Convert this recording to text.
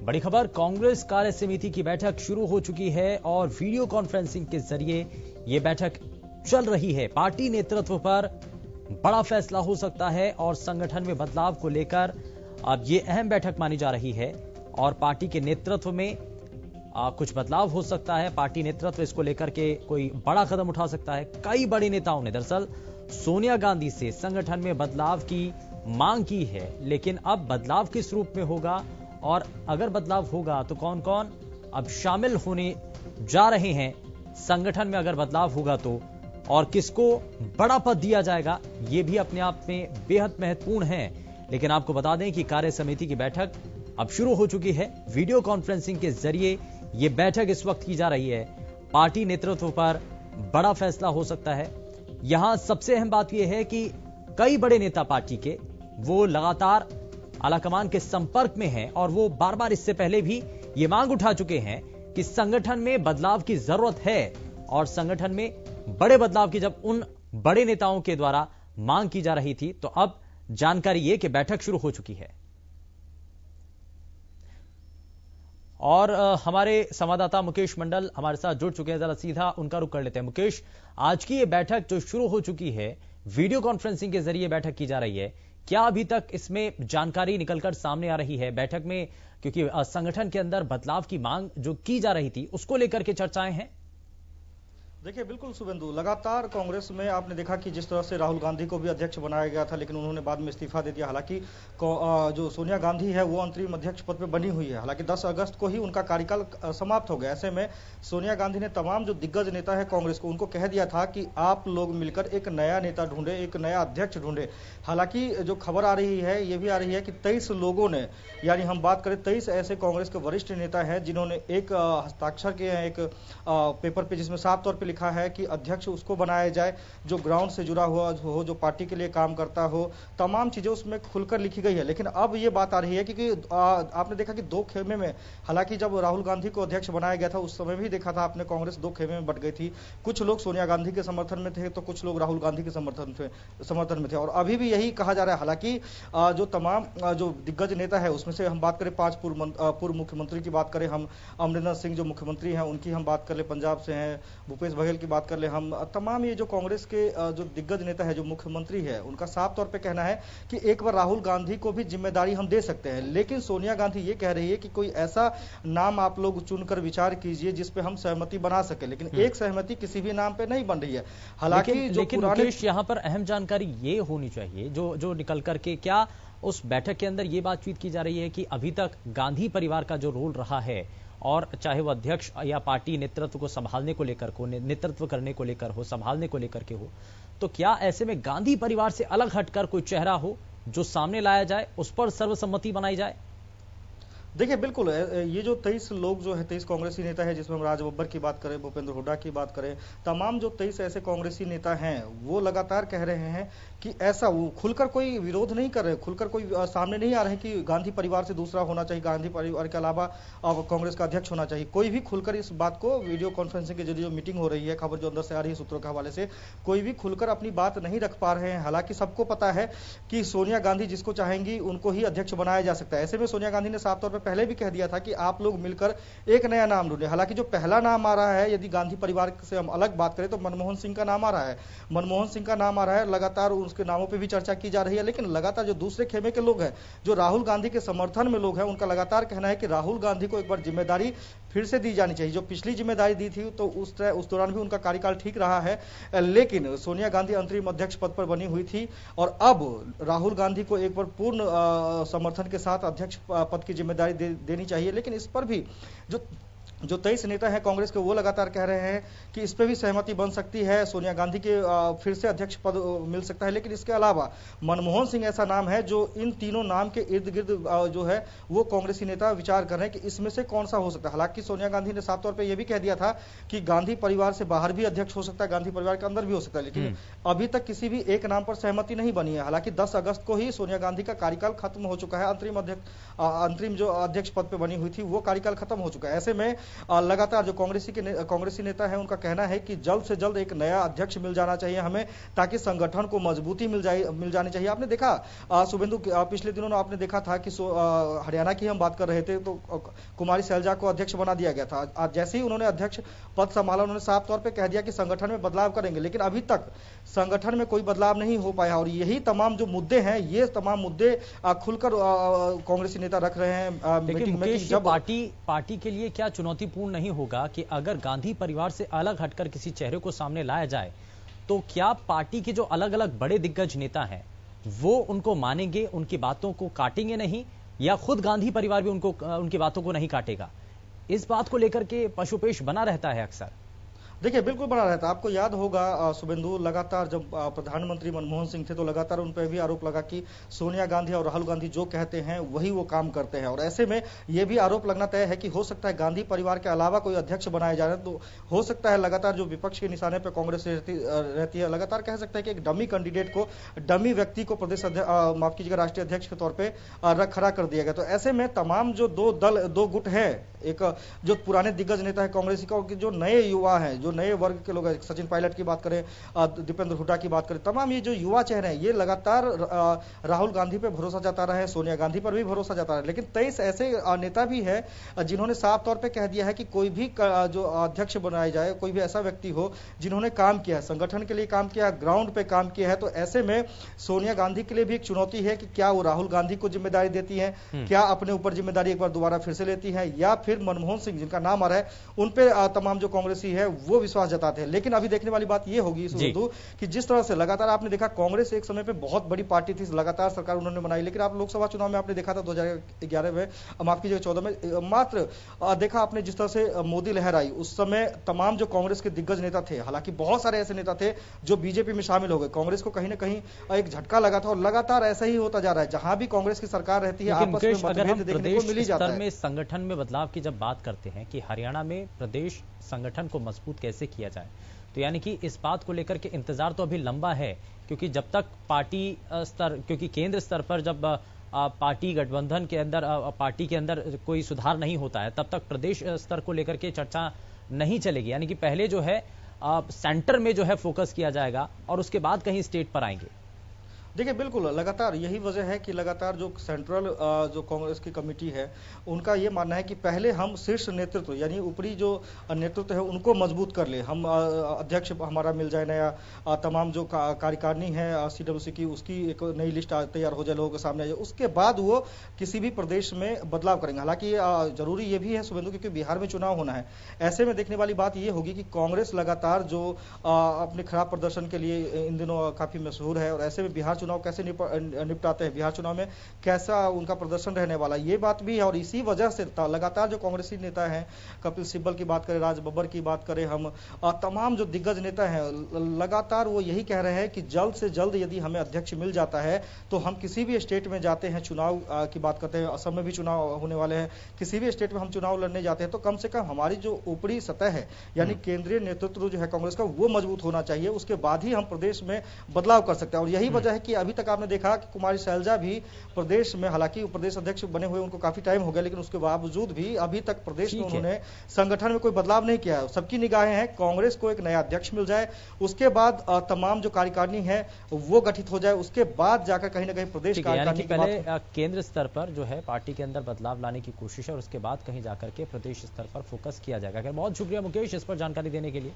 बड़ी खबर, कांग्रेस कार्य समिति की बैठक शुरू हो चुकी है और वीडियो कॉन्फ्रेंसिंग के जरिए यह बैठक चल रही है। पार्टी नेतृत्व पर बड़ा फैसला हो सकता है और संगठन में बदलाव को लेकर अब ये अहम बैठक मानी जा रही है और पार्टी के नेतृत्व में कुछ बदलाव हो सकता है। पार्टी नेतृत्व इसको लेकर के कोई बड़ा कदम उठा सकता है। कई बड़े नेताओं ने दरअसल सोनिया गांधी से संगठन में बदलाव की मांग की है, लेकिन अब बदलाव किस रूप में होगा और अगर बदलाव होगा तो कौन कौन अब शामिल होने जा रहे हैं संगठन में, अगर बदलाव होगा तो, और किसको बड़ा पद दिया जाएगा, यह भी अपने आप में बेहद महत्वपूर्ण है। लेकिन आपको बता दें कि कार्य समिति की बैठक अब शुरू हो चुकी है। वीडियो कॉन्फ्रेंसिंग के जरिए यह बैठक इस वक्त की जा रही है। पार्टी नेतृत्व पर बड़ा फैसला हो सकता है। यहां सबसे अहम बात यह है कि कई बड़े नेता पार्टी के वो लगातार आलाकमान के संपर्क में हैं और वो बार बार इससे पहले भी ये मांग उठा चुके हैं कि संगठन में बदलाव की जरूरत है और संगठन में बड़े बदलाव की जब उन बड़े नेताओं के द्वारा मांग की जा रही थी, तो अब जानकारी ये कि बैठक शुरू हो चुकी है। और हमारे संवाददाता मुकेश मंडल हमारे साथ जुड़ चुके हैं, जरा सीधा उनका रुख कर लेते हैं। मुकेश, आज की ये बैठक जो शुरू हो चुकी है, वीडियो कॉन्फ्रेंसिंग के जरिए बैठक की जा रही है, क्या अभी तक इसमें जानकारी निकलकर सामने आ रही है बैठक में? क्योंकि संगठन के अंदर बदलाव की मांग जो की जा रही थी उसको लेकर के चर्चाएं हैं। देखिए, बिल्कुल शुभेंदु, लगातार कांग्रेस में आपने देखा कि जिस तरह से राहुल गांधी को भी अध्यक्ष बनाया गया था, लेकिन उन्होंने बाद में इस्तीफा दे दिया। हालांकि जो सोनिया गांधी है वो अंतरिम अध्यक्ष पद पे बनी हुई है। हालांकि 10 अगस्त को ही उनका कार्यकाल समाप्त हो गया। ऐसे में सोनिया गांधी ने तमाम जो दिग्गज नेता है कांग्रेस को, उनको कह दिया था कि आप लोग मिलकर एक नया नेता ढूंढे, एक नया अध्यक्ष ढूंढे। हालांकि जो खबर आ रही है ये भी आ रही है कि 23 लोगों ने, यानी हम बात करें 23 ऐसे कांग्रेस के वरिष्ठ नेता हैं जिन्होंने एक हस्ताक्षर किए हैं एक पेपर पे, जिसमें साफ तौर पे लिखा है कि अध्यक्ष उसको बनाया जाए जो ग्राउंड से जुड़ा हुआ हो, जो पार्टी के लिए काम करता हो। तमाम चीजें उसमें खुलकर लिखी गई है। लेकिन अब ये बात आ रही है कि आपने देखा कि दो खेमे में, हालांकि जब राहुल गांधी को अध्यक्ष बनाया गया था उस समय भी देखा था आपने, कांग्रेस दो खेमे में बट गई थी। कुछ लोग सोनिया गांधी के समर्थन में थे तो कुछ लोग राहुल गांधी के समर्थन में थे और अभी भी यही कहा जा रहा है। हालांकि जो तमाम जो दिग्गज नेता है उसमें से हम बात करें 5 पूर्व मुख्यमंत्री की बात करें, हम अमरिंदर सिंह जो मुख्यमंत्री हैं उनकी हम बात कर ले, पंजाब से हैं भूपेश बघेल की बात कर ले, हम तमाम ये जो कांग्रेस के जो दिग्गज नेता है, जो मुख्यमंत्री है, उनका साफ तौर पे कहना है कि एक बार राहुल गांधी को भी जिम्मेदारी हम दे सकते हैं। लेकिन सोनिया गांधी ये कह रही है कि कोई ऐसा नाम आप लोग चुनकर विचार कीजिए जिस पे हम सहमति बना सके, लेकिन एक सहमति किसी भी नाम पे नहीं बन रही है। हालांकि लेकिन मुकेश, यहां पर अहम जानकारी ये होनी चाहिए जो निकल करके, क्या उस बैठक के अंदर ये बातचीत की जा रही है कि अभी तक गांधी परिवार का जो रोल रहा है, और चाहे वो अध्यक्ष या पार्टी नेतृत्व को संभालने को लेकर हो, नेतृत्व करने को लेकर हो, संभालने को लेकर के हो, तो क्या ऐसे में गांधी परिवार से अलग हटकर कोई चेहरा हो जो सामने लाया जाए, उस पर सर्वसम्मति बनाई जाए? देखिए, बिल्कुल ये जो 23 लोग जो है, 23 कांग्रेसी नेता है, जिसमें हम राज बब्बर की बात करें, भूपेंद्र हुड्डा की बात करें, तमाम जो 23 ऐसे कांग्रेसी नेता हैं वो लगातार कह रहे हैं कि ऐसा, वो खुलकर कोई विरोध नहीं कर रहे, खुलकर कोई सामने नहीं आ रहे कि गांधी परिवार से दूसरा होना चाहिए, गांधी परिवार के अलावा कांग्रेस का अध्यक्ष होना चाहिए। कोई भी खुलकर इस बात को, वीडियो कॉन्फ्रेंसिंग के जरिए जो मीटिंग हो रही है, खबर जो अंदर से आ रही है सूत्रों के हवाले से, कोई भी खुलकर अपनी बात नहीं रख पा रहे हैं। हालांकि सबको पता है कि सोनिया गांधी जिसको चाहेंगी उनको ही अध्यक्ष बनाया जा सकता है। ऐसे में सोनिया गांधी ने साफ तौर पर पहले भी कह दिया था कि आप लोग मिलकर एक नया नाम ढूंढे। हालांकि जो पहला नाम आ रहा है, यदि गांधी परिवार से हम अलग बात करें तो मनमोहन सिंह का नाम आ रहा है। मनमोहन सिंह का नाम आ रहा है, लगातार उसके नामों पे भी चर्चा की जा रही है। लेकिन लगातार जो दूसरे खेमे के लोग हैं, जो राहुल गांधी के समर्थन में लोग हैं, उनका लगातार कहना है कि राहुल गांधी को एक बार जिम्मेदारी फिर से दी जानी चाहिए। जो पिछली जिम्मेदारी दी थी तो उस दौरान भी उनका कार्यकाल ठीक रहा है, लेकिन सोनिया गांधी अंतरिम अध्यक्ष पद पर बनी हुई थी और अब राहुल गांधी को एक बार पूर्ण समर्थन के साथ अध्यक्ष पद की जिम्मेदारी देनी चाहिए। लेकिन इस पर भी जो 23 नेता हैं कांग्रेस के, वो लगातार कह रहे हैं कि इस पे भी सहमति बन सकती है, सोनिया गांधी के फिर से अध्यक्ष पद मिल सकता है। लेकिन इसके अलावा मनमोहन सिंह ऐसा नाम है जो इन तीनों नाम के इर्द गिर्द जो है वो कांग्रेसी नेता विचार कर रहे हैं कि इसमें से कौन सा हो सकता है। हालांकि सोनिया गांधी ने साफ तौर पर यह भी कह दिया था कि गांधी परिवार से बाहर भी अध्यक्ष हो सकता है, गांधी परिवार के अंदर भी हो सकता है, लेकिन अभी तक किसी भी एक नाम पर सहमति नहीं बनी है। हालांकि 10 अगस्त को ही सोनिया गांधी का कार्यकाल खत्म हो चुका है, अंतरिम जो अध्यक्ष पद पर बनी हुई थी वो कार्यकाल खत्म हो चुका है। ऐसे में लगातार जो कांग्रेसी नेता है उनका कहना है कि जल्द से जल्द एक नया अध्यक्ष मिल जाना चाहिए हमें, ताकि संगठन को मजबूती मिल जानी चाहिए। आपने देखा शुभेंदु, पिछले दिनों आपने देखा था कि हरियाणा की हम बात कर रहे थे तो कुमारी शैलजा को अध्यक्ष बना दिया गया था। आज जैसे ही उन्होंने अध्यक्ष पद संभाला, उन्होंने साफ तौर पे कह दिया कि संगठन में बदलाव करेंगे, लेकिन अभी तक संगठन में कोई बदलाव नहीं हो पाया। और यही तमाम जो मुद्दे हैं, ये तमाम मुद्दे खुलकर कांग्रेसी नेता रख रहे हैं मीटिंग में कि जब पार्टी के लिए क्या चुनौतीपूर्ण नहीं होगा कि अगर गांधी परिवार से अलग हटकर किसी चेहरे को सामने लाया जाए तो क्या पार्टी के जो अलग अलग बड़े दिग्गज नेता हैं वो उनको मानेंगे, उनकी बातों को काटेंगे नहीं, या खुद गांधी परिवार भी उनकी बातों को नहीं काटेगा? इस बात को लेकर के पशुपेश बना रहता है अक्सर। देखिए बिल्कुल बना रहता है। आपको याद होगा शुभेंदु, लगातार जब प्रधानमंत्री मनमोहन सिंह थे तो लगातार उन पर भी आरोप लगा कि सोनिया गांधी और राहुल गांधी जो कहते हैं वही वो काम करते हैं। और ऐसे में यह भी आरोप लगना तय है कि हो सकता है गांधी परिवार के अलावा कोई अध्यक्ष बनाए जा रहे हैं, तो हो सकता है लगातार जो विपक्ष के निशाने पर कांग्रेस रहती है, लगातार कह सकता है कि एक डमी कैंडिडेट को, डमी व्यक्ति को प्रदेश माफ कीजिएगा राष्ट्रीय अध्यक्ष के तौर पर खड़ा कर दिया गया। तो ऐसे में तमाम जो दो गुट है, एक जो पुराने दिग्गज नेता है कांग्रेस का, जो नए युवा हैं, जो नए वर्ग के लोग हैं, सचिन पायलट की बात करें, दीपेंद्र हुड्डा की बात करें, तमाम ये जो युवा चेहरे हैं, ये लगातार राहुल गांधी पे भरोसा जता रहे हैं, सोनिया गांधी पर भी भरोसा जता रहे हैं। लेकिन 23 ऐसे नेता भी है जिन्होंने साफ तौर पे कह दिया है कि कोई भी जो अध्यक्ष बनाया जाए, कोई भी ऐसा व्यक्ति हो जिन्होंने काम किया है, संगठन के लिए काम किया, ग्राउंड पे काम किया है। तो ऐसे में सोनिया गांधी के लिए भी एक चुनौती है कि क्या वो राहुल गांधी को जिम्मेदारी देती है, क्या अपने ऊपर जिम्मेदारी एक बार दोबारा फिर से लेती है, या फिर मनमोहन सिंह जिनका नाम आ रहा है उन पे तमाम जो कांग्रेसी है वो विश्वास जताते हैं। लेकिन अभी देखने वाली बात ये होगी कि जिस तरह से लगातार आपने देखा, कांग्रेस एक समय पे बहुत बड़ी पार्टी थी, लगातार सरकार उन्होंने बनाई, लेकिन आप लोकसभा चुनाव में आपने देखा था 2011 में, माफ कीजिएगा 14 में, मात्र देखा आपने जिस तरह से मोदी लहर आई, उस समय तमाम जो कांग्रेस के दिग्गज नेता थे, हालांकि बहुत सारे ऐसे नेता थे जो बीजेपी में शामिल हो गए, कांग्रेस को कहीं ना कहीं एक झटका लगा था। और लगातार ऐसा ही होता जा रहा है, जहां भी कांग्रेस की सरकार रहती है आपस में मतभेद देखने को मिल ही जाता है। संगठन में बदलाव की जब बात करते हैं कि हरियाणा में प्रदेश संगठन को मजबूत कैसे किया जाए, तो यानी कि इस बात को लेकर के इंतजार तो अभी लंबा है, क्योंकि जब तक पार्टी स्तर, क्योंकि केंद्र स्तर पर जब पार्टी गठबंधन के अंदर, पार्टी के अंदर कोई सुधार नहीं होता है, तब तक प्रदेश स्तर को लेकर के चर्चा नहीं चलेगी। यानी कि पहले जो है सेंटर में जो है फोकस किया जाएगा और उसके बाद कहीं स्टेट पर आएंगे। देखिए बिल्कुल लगातार यही वजह है कि लगातार जो सेंट्रल जो कांग्रेस की कमेटी है उनका ये मानना है कि पहले हम शीर्ष नेतृत्व यानी ऊपरी जो नेतृत्व है उनको मजबूत कर ले, हम अध्यक्ष हमारा मिल जाए नया, तमाम जो कार्यकारिणी है सीडब्ल्यूसी की उसकी एक नई लिस्ट तैयार हो जाए, लोगों के सामने आ जाए, उसके बाद वो किसी भी प्रदेश में बदलाव करेंगे। हालांकि जरूरी ये भी है शुभेंदु, क्योंकि बिहार में चुनाव होना है। ऐसे में देखने वाली बात ये होगी कि कांग्रेस लगातार जो अपने खराब प्रदर्शन के लिए इन दिनों काफी मशहूर है, और ऐसे में बिहार चुनाव कैसे निपटाते हैं, बिहार चुनाव में कैसा उनका प्रदर्शन रहने वाला, ये बात भी है। और इसी वजह से लगातार जो कांग्रेसी नेता हैं, कपिल सिब्बल की बात करें, राज बब्बर की बात करें, हम तमाम जो दिग्गज नेता हैं, लगातार वो यही कह रहे हैं कि जल्द से जल्द यदि हमें अध्यक्ष मिल जाता है तो हम किसी भी स्टेट में जाते हैं, चुनाव की बात करते हैं, असम में भी चुनाव होने वाले हैं, किसी भी स्टेट में हम चुनाव लड़ने जाते हैं तो कम से कम हमारी जो ऊपरी सतह है यानी केंद्रीय नेतृत्व जो है कांग्रेस का, वो मजबूत होना चाहिए, उसके बाद ही हम प्रदेश में बदलाव कर सकते हैं। और यही वजह है कि अभी तक आपने देखा कि कुमारी शैलजा भी प्रदेश में, हालांकि प्रदेश अध्यक्ष बने हुए उनको काफी टाइम हो गया, लेकिन उसके बावजूद भी अभी तक प्रदेश में उन्होंने संगठन में कोई बदलाव नहीं किया है। सबकी निगाहें हैं कांग्रेस को एक नया अध्यक्ष मिल जाए, उसके बाद तमाम जो कार्यकारिणी है वो गठित हो जाए, उसके बाद जाकर कहीं ना कहीं प्रदेश कार्यकारिणी पहले केंद्र स्तर पर जो है पार्टी के अंदर बदलाव लाने की कोशिश है और उसके बाद कहीं जाकर के प्रदेश स्तर पर फोकस किया जाएगा। बहुत शुक्रिया मुकेश इस पर जानकारी देने के लिए।